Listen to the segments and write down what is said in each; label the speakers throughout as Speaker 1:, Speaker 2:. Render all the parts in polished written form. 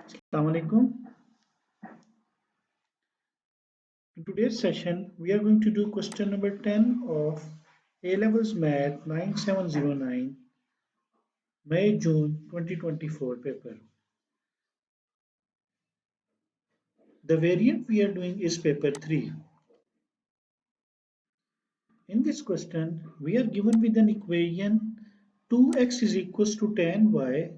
Speaker 1: Assalamu alaikum. In today's session, we are going to do question number 10 of A Levels Math 9709 May-June 2024 paper. The variant we are doing is paper 3. In this question, we are given with an equation 2x is equals to tan y,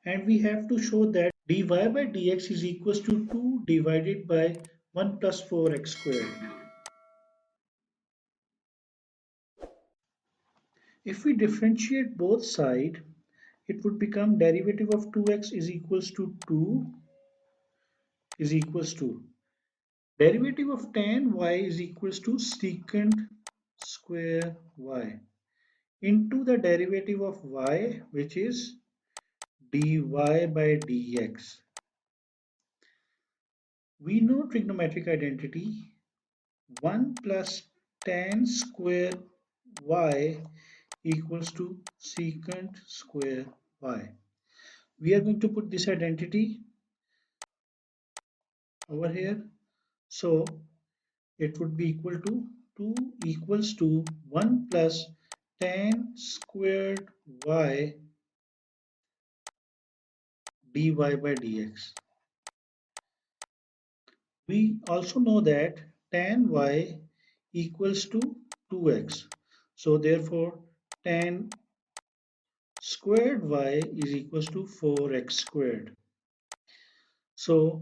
Speaker 1: and we have to show that dy by dx is equals to 2 divided by 1 plus 4x squared. If we differentiate both sides, it would become derivative of 2x is equals to 2 is equals to derivative of tan y is equals to secant square y into the derivative of y, which is dy by dx. We know trigonometric identity 1 plus tan square y equals to secant square y. We are going to put this identity over here. So it would be equal to 2 equals to 1 plus tan squared y dy by dx. We also know that tan y equals to 2x. So therefore tan squared y is equals to 4x squared. So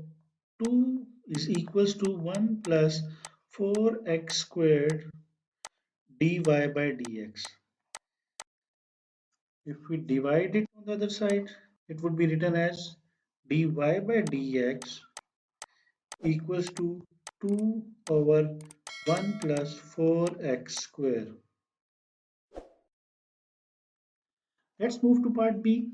Speaker 1: 2 is equals to 1 plus 4x squared dy by dx. If we divide it on the other side, it would be written as dy by dx equals to 2 over 1 plus 4x square. Let's move to part B.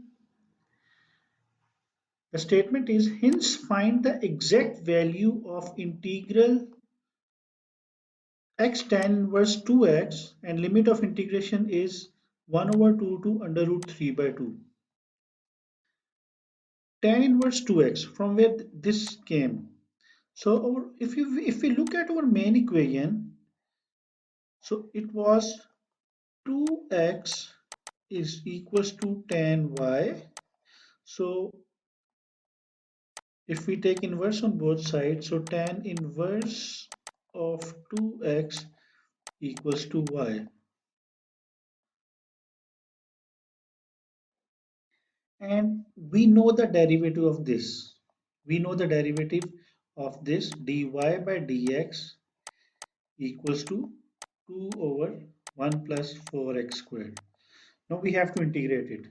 Speaker 1: The statement is, hence find the exact value of integral x tan inverse 2x, and limit of integration is 1 over 2 to under root 3 by 2. Tan inverse 2x, from where this came? So if we look at our main equation, so it was 2x is equals to tan y. So if we take inverse on both sides, so tan inverse of 2x equals to y. And we know the derivative of this. We know the derivative of this dy by dx equals to 2 over 1 plus 4x squared. Now we have to integrate it.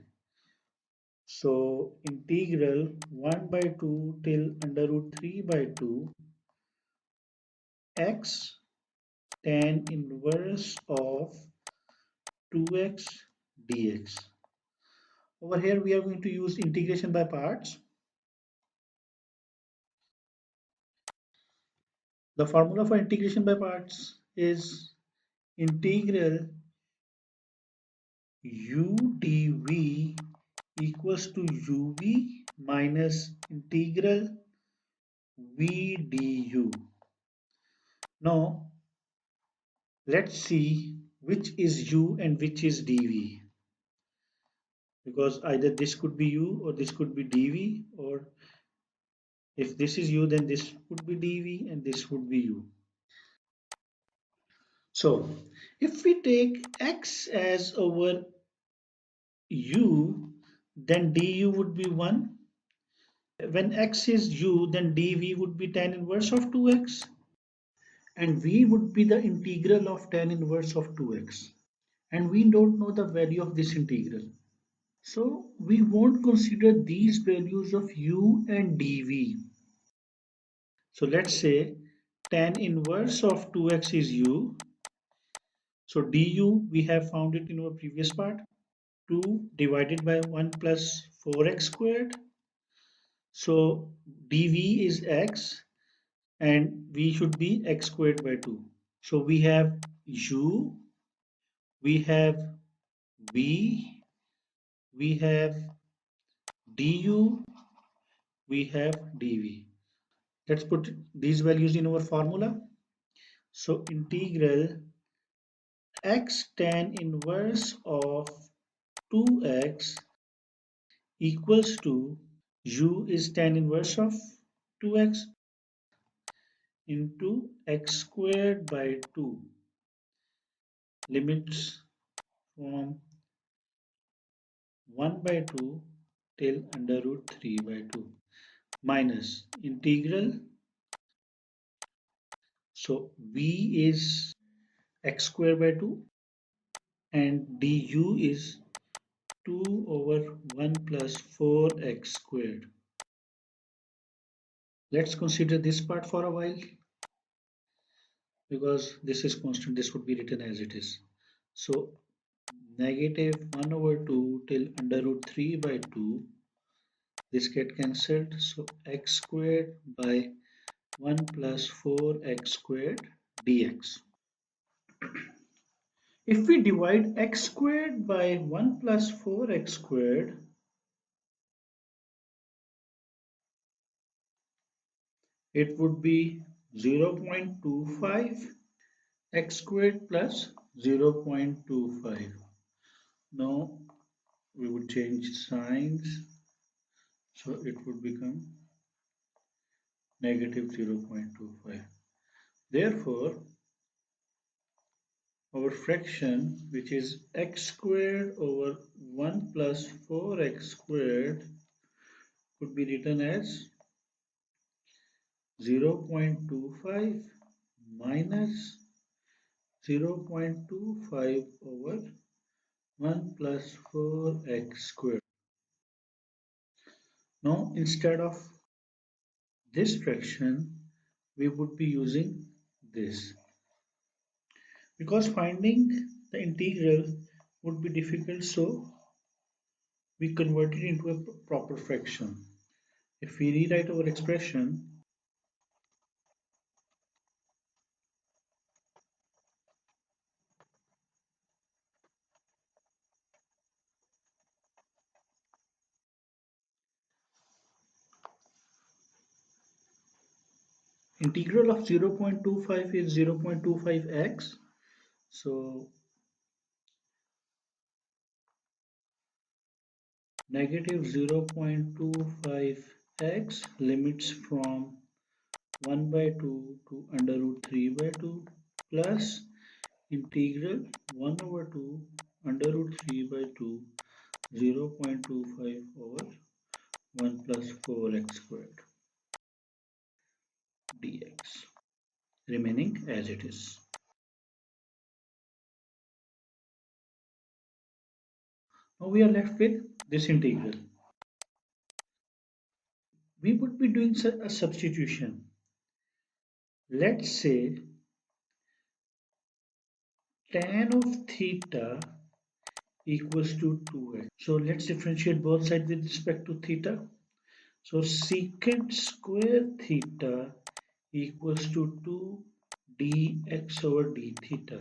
Speaker 1: So integral 1 by 2 till under root 3 by 2 x tan inverse of 2x dx. Over here we are going to use integration by parts. The formula for integration by parts is integral u dv equals to uv minus integral v du. Now let's see which is u and which is dv, because either this could be u or this could be dv, or if this is u then this would be dv and this would be u. So if we take x as our u, then du would be 1. When x is u, then dv would be tan inverse of 2x, and v would be the integral of tan inverse of 2x, and we don't know the value of this integral. So we won't consider these values of u and dv. So let's say tan inverse of 2x is u. So du we have found it in our previous part, 2 divided by 1 plus 4x squared. So dv is x and v should be x squared by 2. So we have u, we have v, we have du, we have dv. Let's put these values in our formula. So integral x tan inverse of 2x equals to u is tan inverse of 2x into x squared by 2, limits from 1 by 2 till under root 3 by 2, minus integral. So v is x squared by 2 and du is 2 over 1 plus 4x squared. Let's consider this part for a while because this is constant. This would be written as it is. So negative 1 over 2 till under root 3 by 2, this get cancelled. So x squared by 1 plus 4x squared dx. If we divide x squared by 1 plus 4x squared, it would be 0.25 x squared plus 0.25. Now we would change signs, so it would become negative 0.25. Therefore, our fraction, which is x squared over 1 plus 4x squared, could be written as 0.25 minus 0.25 over 1 plus 4x squared. Now, instead of this fraction, we would be using this. Because finding the integral would be difficult, so we convert it into a proper fraction. If we rewrite our expression, integral of 0.25 is 0.25x. So negative 0.25x limits from 1 by 2 to under root 3 by 2 plus integral 1 over 2 under root 3 by 2 0.25 over 1 plus 4x squared dx, remaining as it is. Now we are left with this integral. We would be doing a substitution. Let's say tan of theta equals to 2x. So let's differentiate both sides with respect to theta. So secant square theta equals to 2 dx over d theta.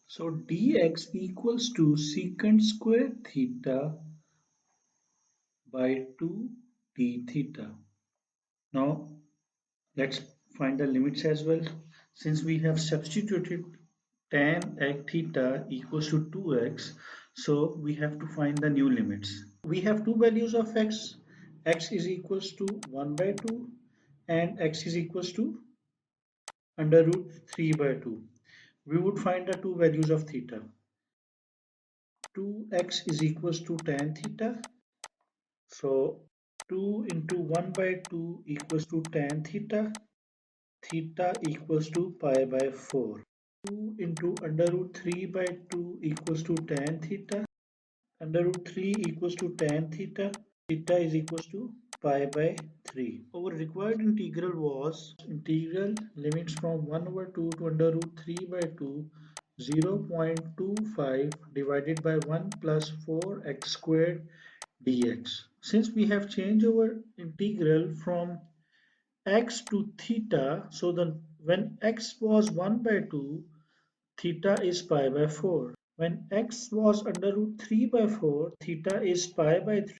Speaker 1: So dx equals to secant square theta by 2 d theta. Now let's find the limits as well. Since we have substituted tan theta equals to 2x, so we have to find the new limits. We have two values of x. X is equals to 1 by 2 and x is equals to under root 3 by 2. We would find the two values of theta. 2x is equals to tan theta. So 2 into 1 by 2 equals to tan theta. Theta equals to pi by 4. 2 into under root 3 by 2 equals to tan theta. Under root 3 equals to tan theta. Theta is equals to pi by 3. Our required integral was integral limits from 1 over 2 to under root 3 by 2 0.25 divided by 1 plus 4x squared dx. Since we have changed our integral from x to theta, so then when x was 1 by 2, theta is pi by 4. When x was under root 3 by 4, theta is pi by 3.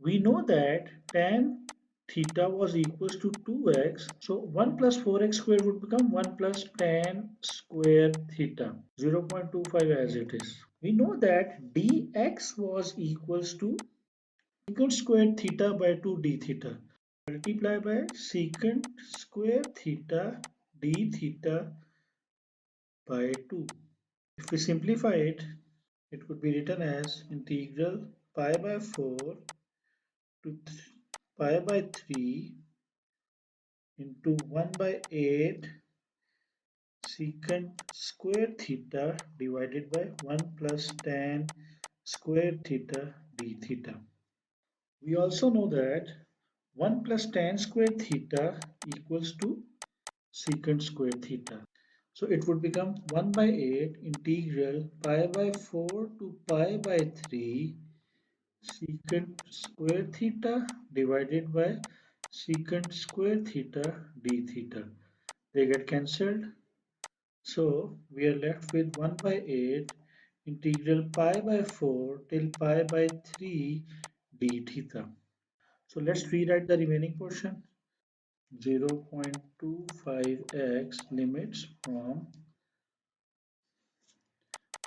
Speaker 1: We know that tan theta was equals to 2x. So 1 plus 4x square would become 1 plus tan square theta, 0.25 as it is. We know that dx was equals to secant square theta by 2 d theta multiplied by secant square theta d theta by 2. If we simplify it, it could be written as integral pi by 4 to pi by 3 into 1 by 8 secant square theta divided by 1 plus tan square theta d theta. We also know that 1 plus tan square theta equals to secant square theta. So it would become 1 by 8 integral pi by 4 to pi by 3 secant square theta divided by secant square theta d theta. They get cancelled. So we are left with 1 by 8 integral pi by 4 till pi by 3 d theta. So let's rewrite the remaining portion. 0.25x limits from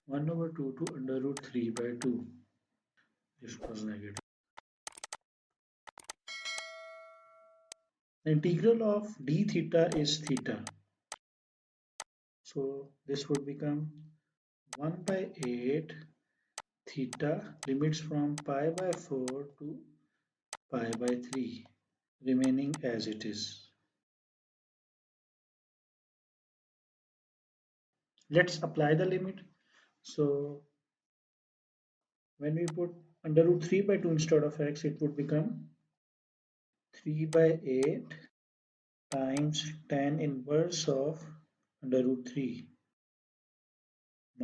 Speaker 1: 1 over 2 to under root 3 by 2. This was negative. The integral of d theta is theta. So this would become 1 by 8 theta limits from pi by 4 to pi by 3 remaining as it is. Let's apply the limit. So when we put under root 3 by 2 instead of x, it would become 3 by 8 times tan inverse of under root 3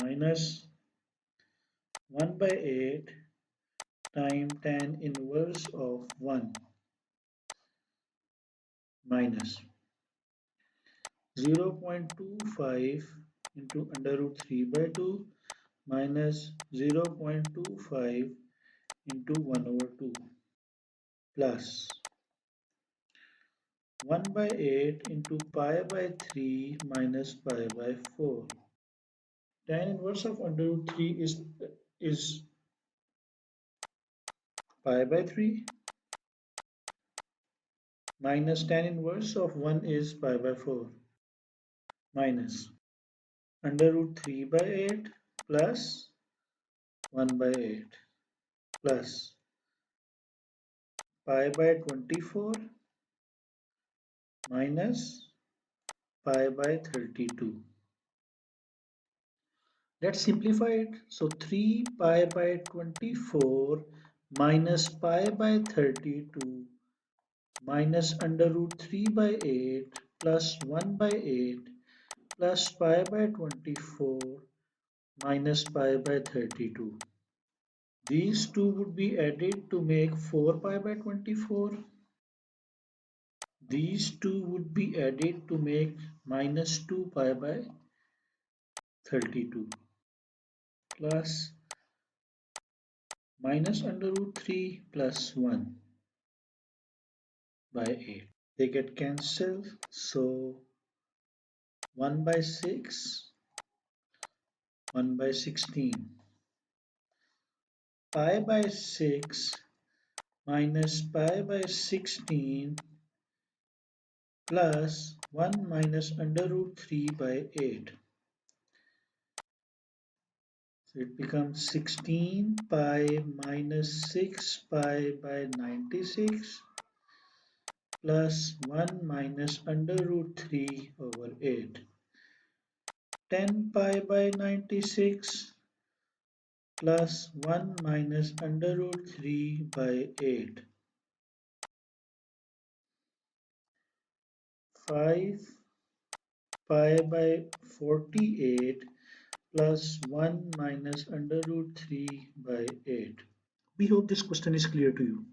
Speaker 1: minus 1 by 8 times tan inverse of 1 minus 0.25 into under root 3 by 2 minus 0.25 into 1 over 2 plus 1 by 8 into pi by 3 minus pi by 4. Tan inverse of under root 3 is pi by 3 minus tan inverse of 1 is pi by 4 minus under root 3 by 8 plus 1 by 8 plus pi by 24 minus pi by 32. Let's simplify it. So 3 pi by 24 minus pi by 32 minus under root 3 by 8 plus 1 by 8 plus pi by 24 minus pi by 32. These two would be added to make 4 pi by 24. These two would be added to make minus 2 pi by 32 plus minus under root 3 plus 1 by 8. They get cancelled. So 1 by 6, 1 by 16. Pi by 6 minus pi by 16 plus 1 minus under root 3 by 8. So it becomes 16 pi minus 6 pi by 96 plus 1 minus under root 3 over 8. 10 pi by 96 plus 1 minus under root 3 by 8. 5 pi by 48 plus 1 minus under root 3 by 8. We hope this question is clear to you.